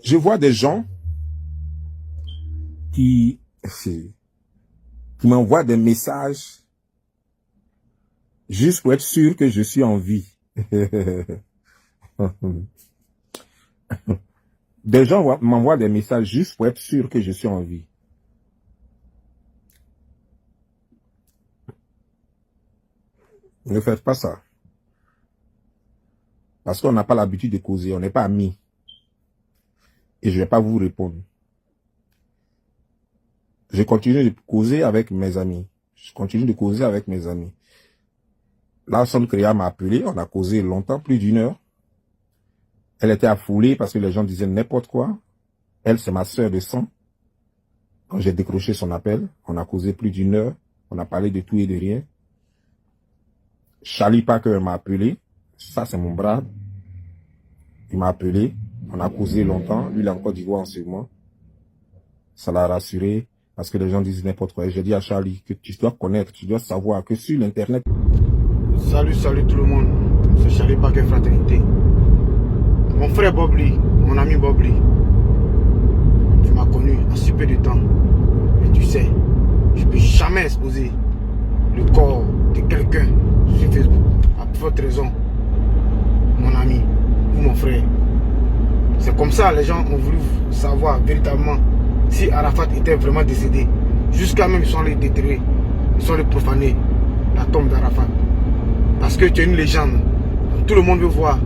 Je vois des gens qui m'envoient des messages juste pour être sûr que je suis en vie. Des gens m'envoient des messages juste pour être sûr que je suis en vie. Ne faites pas ça. Parce qu'on n'a pas l'habitude de causer, on n'est pas amis. Et je ne vais pas vous répondre. Je continue de causer avec mes amis. Je continue de causer avec mes amis. La personne créa m'a appelé, on a causé longtemps, plus d'1 heure. Elle était affolée parce que les gens disaient n'importe quoi. Elle, c'est ma sœur de sang. Quand j'ai décroché son appel, on a causé plus d'1 heure. On a parlé de tout et de rien. Charlie Parker m'a appelé. Ça, c'est mon bras. Il m'a appelé. On a causé longtemps. Lui, il a encore dit en ce moment. Ça l'a rassuré. Parce que les gens disent n'importe quoi. Et j'ai dit à Charlie que tu dois connaître, tu dois savoir que sur l'Internet... Salut tout le monde. C'est Charlie Parker Fraternité. Mon frère Bobli, mon ami Bobli, tu m'as connu en si peu de temps. Et tu sais, je ne peux jamais exposer le corps de quelqu'un sur Facebook. À votre raison, mon ami ou mon frère. C'est comme ça les gens ont voulu savoir véritablement si Arafat était vraiment décédé. Jusqu'à même ils sont allés déterrer, ils sont allés profaner la tombe d'Arafat. Parce que tu es une légende. Tout le monde veut voir.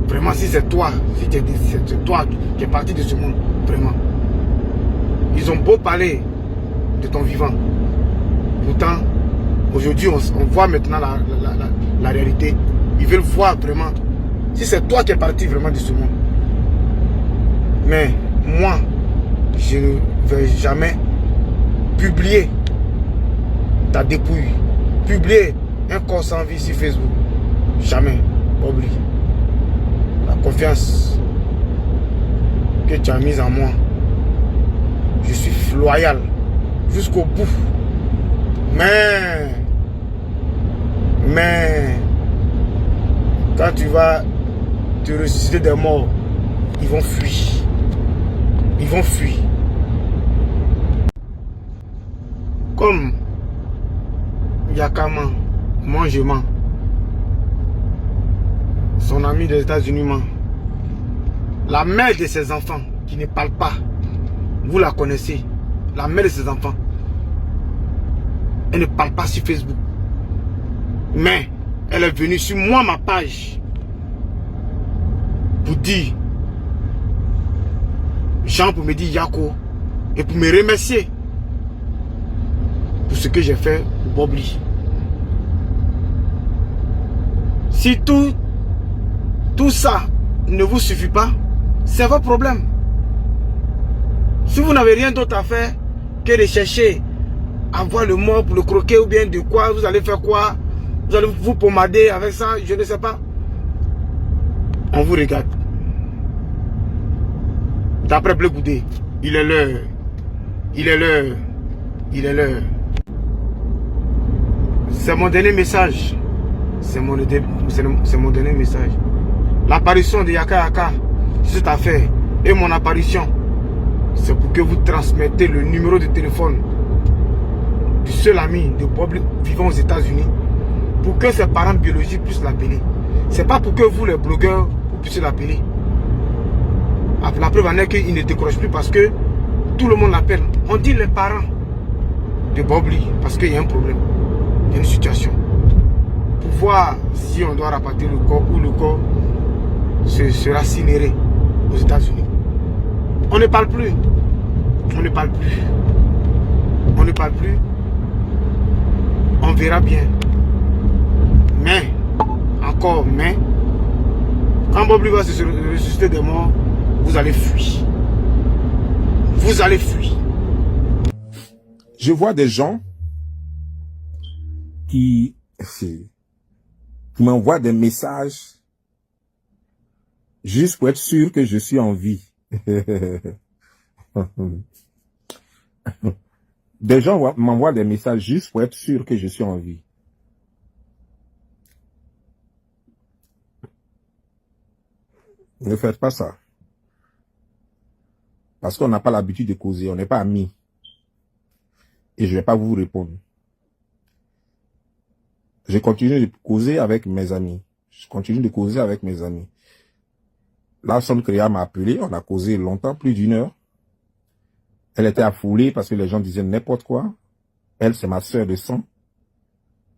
Vraiment, si c'est toi, si c'est toi qui es parti de ce monde, vraiment. Ils ont beau parler de ton vivant. Pourtant, aujourd'hui, on voit maintenant la réalité. Ils veulent voir vraiment si c'est toi qui es parti vraiment de ce monde. Mais moi, je ne vais jamais publier ta dépouille. Publier un corps sans vie sur Facebook. Jamais. Oublie. La confiance que tu as mise en moi. Je suis loyal jusqu'au bout. Mais quand tu vas te ressusciter des morts, ils vont fuir. Ils vont fuir. Comme Yakama, moi je mens. Son ami des États-Unis ment. La mère de ses enfants qui ne parle pas, vous la connaissez. La mère de ses enfants, elle ne parle pas sur Facebook. Mais elle est venue sur moi, ma page, pour dire, Jean, pour me dire Yako, et pour me remercier pour ce que j'ai fait pour Bobli. Si tout ça ne vous suffit pas, c'est votre problème. Si vous n'avez rien d'autre à faire que de chercher à voir le mort pour le croquer ou bien de quoi, vous allez faire quoi? Vous allez vous pommader avec ça, je ne sais pas. On vous regarde. D'après Bleu Goudé, il est l'heure. Il est l'heure. Il est l'heure. C'est mon dernier message. C'est mon dernier message. L'apparition de Yaka Yaka sur cette affaire et mon apparition, c'est pour que vous transmettez le numéro de téléphone du seul ami de Bobli vivant aux États-Unis pour que ses parents biologiques puissent l'appeler. C'est pas pour que vous, les blogueurs, vous puissiez l'appeler. La preuve en est qu'il ne décroche plus parce que tout le monde l'appelle. On dit les parents de Bobli parce qu'il y a un problème, il y a une situation. Pour voir si on doit rapatrier le corps ou le corps sera incinéré aux États-Unis. On ne parle plus. On ne parle plus. On ne parle plus. On verra bien. Mais, encore, mais, quand Bobli va se ressusciter des morts, vous allez fuir. Vous allez fuir. Je vois des gens qui m'envoient des messages juste pour être sûr que je suis en vie. Des gens m'envoient des messages juste pour être sûr que je suis en vie. Ne faites pas ça. Parce qu'on n'a pas l'habitude de causer, on n'est pas amis. Et je vais pas vous répondre. Je continue de causer avec mes amis. Je continue de causer avec mes amis. La Son Créa m'a appelé, on a causé longtemps, plus d'1 heure. Elle était affolée parce que les gens disaient n'importe quoi. Elle, c'est ma sœur de sang.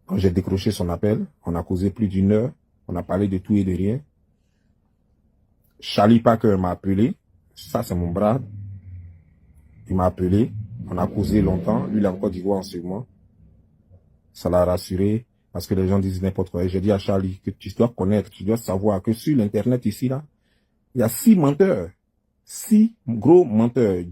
Quand j'ai décroché son appel, on a causé plus d'1 heure. On a parlé de tout et de rien. Charlie Parker m'a appelé. Ça, c'est mon bras. Il m'a appelé. On a causé longtemps. Lui, il est en Côte d'Ivoire en ce moment. Ça l'a rassuré parce que les gens disent n'importe quoi. Et j'ai dit à Charlie que tu dois connaître, tu dois savoir que sur l'Internet ici, là, il y a 6 menteurs. 6 gros menteurs.